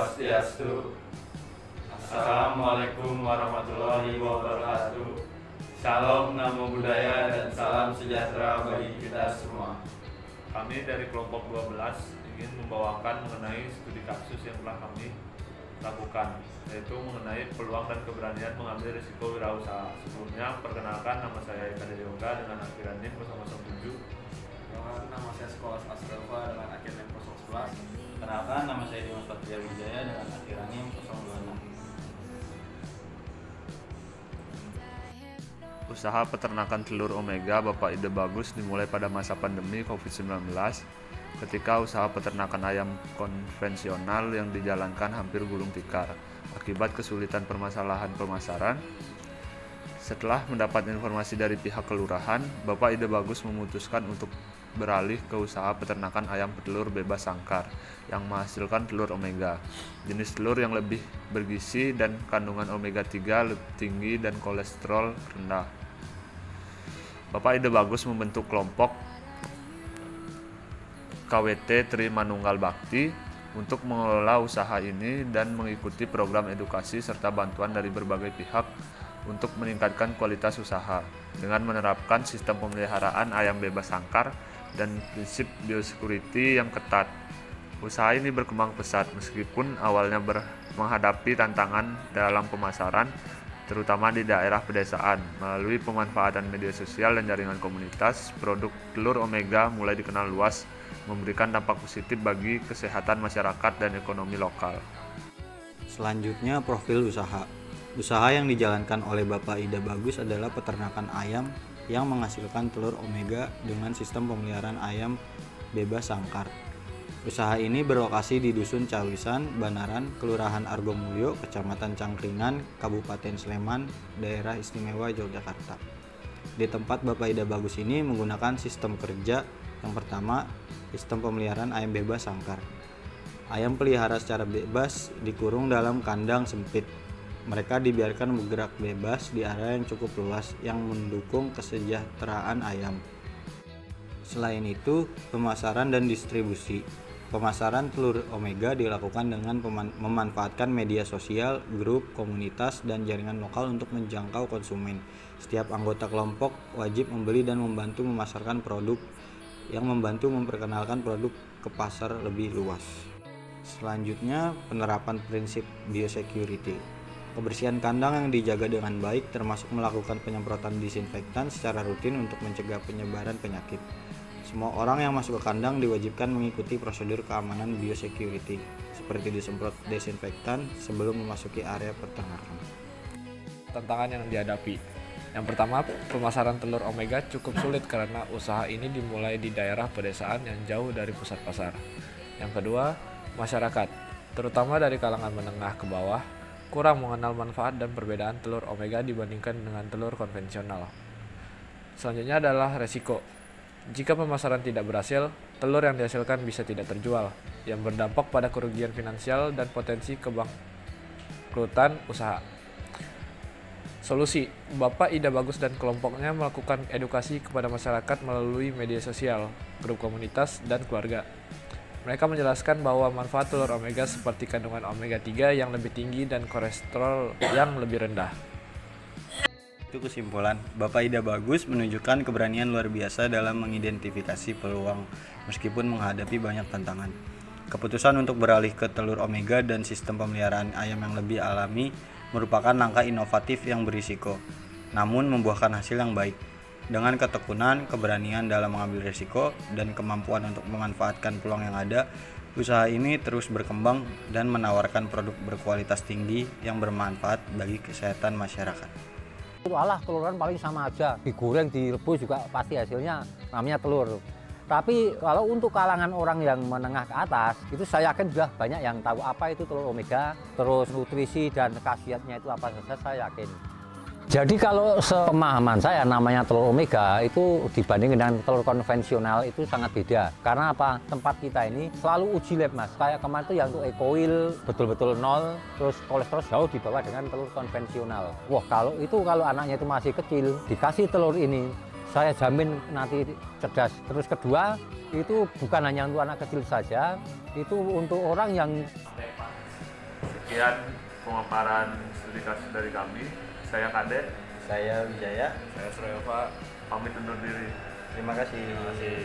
Swastiastu. Assalamualaikum warahmatullahi wabarakatuh. Shalom, namo buddhaya, dan salam sejahtera bagi kita semua. Kami dari kelompok 12 ingin membawakan mengenai studi kasus yang telah kami lakukan, yaitu mengenai peluang dan keberanian mengambil risiko wirausaha. Sebelumnya, perkenalkan, nama saya Eka Dede Yoga dengan akhiran NIM 007. Nama saya Sekolah Asrelva dengan akhiran NIM 011. Kenalkan, nama saya Dimas Patria Wijaya dengan akhiran NIM 026. Usaha peternakan telur omega Bapak Ide Bagus dimulai pada masa pandemi COVID-19 ketika usaha peternakan ayam konvensional yang dijalankan hampir gulung tikar akibat kesulitan permasalahan pemasaran. Setelah mendapat informasi dari pihak kelurahan, Bapak Ide Bagus memutuskan untuk beralih ke usaha peternakan ayam petelur bebas sangkar yang menghasilkan telur omega. Jenis telur yang lebih bergizi dan kandungan omega 3 lebih tinggi dan kolesterol rendah. Bapak Ide Bagus membentuk kelompok KWT Tri Manunggal Bakti untuk mengelola usaha ini dan mengikuti program edukasi serta bantuan dari berbagai pihak untuk meningkatkan kualitas usaha dengan menerapkan sistem pemeliharaan ayam bebas sangkar dan prinsip biosecurity yang ketat. Usaha ini berkembang pesat meskipun awalnya menghadapi tantangan dalam pemasaran, terutama di daerah pedesaan. Melalui pemanfaatan media sosial dan jaringan komunitas, produk telur omega mulai dikenal luas, memberikan dampak positif bagi kesehatan masyarakat dan ekonomi lokal. Selanjutnya, profil usaha. Usaha yang dijalankan oleh Bapak Ide Bagus adalah peternakan ayam yang menghasilkan telur omega dengan sistem pemeliharaan ayam bebas sangkar. Usaha ini berlokasi di Dusun Cawisan, Banaran, Kelurahan Argomulyo, Kecamatan Cangkringan, Kabupaten Sleman, Daerah Istimewa Yogyakarta. Di tempat Bapak Ide Bagus ini menggunakan sistem kerja. Yang pertama, sistem pemeliharaan ayam bebas sangkar. Ayam pelihara secara bebas dikurung dalam kandang sempit. Mereka dibiarkan bergerak bebas di area yang cukup luas yang mendukung kesejahteraan ayam. Selain itu, pemasaran dan distribusi. Pemasaran telur omega dilakukan dengan memanfaatkan media sosial, grup, komunitas, dan jaringan lokal untuk menjangkau konsumen. Setiap anggota kelompok wajib membeli dan membantu memasarkan produk yang membantu memperkenalkan produk ke pasar lebih luas. Selanjutnya, penerapan prinsip biosecurity. Kebersihan kandang yang dijaga dengan baik termasuk melakukan penyemprotan disinfektan secara rutin untuk mencegah penyebaran penyakit. Semua orang yang masuk ke kandang diwajibkan mengikuti prosedur keamanan biosecurity seperti disemprot desinfektan sebelum memasuki area peternakan. Tantangan yang dihadapi. Yang pertama, pemasaran telur omega cukup sulit karena usaha ini dimulai di daerah pedesaan yang jauh dari pusat pasar. Yang kedua, masyarakat, terutama dari kalangan menengah ke bawah, kurang mengenal manfaat dan perbedaan telur omega dibandingkan dengan telur konvensional. Selanjutnya adalah resiko. Jika pemasaran tidak berhasil, telur yang dihasilkan bisa tidak terjual, yang berdampak pada kerugian finansial dan potensi kebangkrutan usaha. Solusi, Bapak Ide Bagus dan kelompoknya melakukan edukasi kepada masyarakat melalui media sosial, grup komunitas, dan keluarga. Mereka menjelaskan bahwa manfaat telur omega seperti kandungan omega 3 yang lebih tinggi dan kolesterol yang lebih rendah. Itu kesimpulan, Bapak Ide Bagus menunjukkan keberanian luar biasa dalam mengidentifikasi peluang meskipun menghadapi banyak tantangan. Keputusan untuk beralih ke telur omega dan sistem pemeliharaan ayam yang lebih alami merupakan langkah inovatif yang berisiko, namun membuahkan hasil yang baik. Dengan ketekunan, keberanian dalam mengambil risiko, dan kemampuan untuk memanfaatkan peluang yang ada, usaha ini terus berkembang dan menawarkan produk berkualitas tinggi yang bermanfaat bagi kesehatan masyarakat. Alah, teluran paling sama aja, digoreng, direbus juga pasti hasilnya namanya telur. Tapi kalau untuk kalangan orang yang menengah ke atas, itu saya yakin sudah banyak yang tahu apa itu telur omega, terus nutrisi dan khasiatnya itu apa saja, saya yakin. Jadi kalau sepemahaman saya namanya telur omega itu dibanding dengan telur konvensional itu sangat beda. Karena apa? Tempat kita ini selalu uji lab, Mas. Kayak kemarin itu yang untuk ekoil betul-betul nol, terus kolesterol jauh di bawah dengan telur konvensional. Wah, kalau anaknya itu masih kecil, dikasih telur ini, saya jamin nanti cerdas. Terus kedua, itu bukan hanya untuk anak kecil saja, itu untuk orang yang Sekian pemaparan studi kasus dari kami. Saya Kade. Saya Wijaya. Saya Suryofa. Pamit undur diri. Terima kasih. Terima kasih.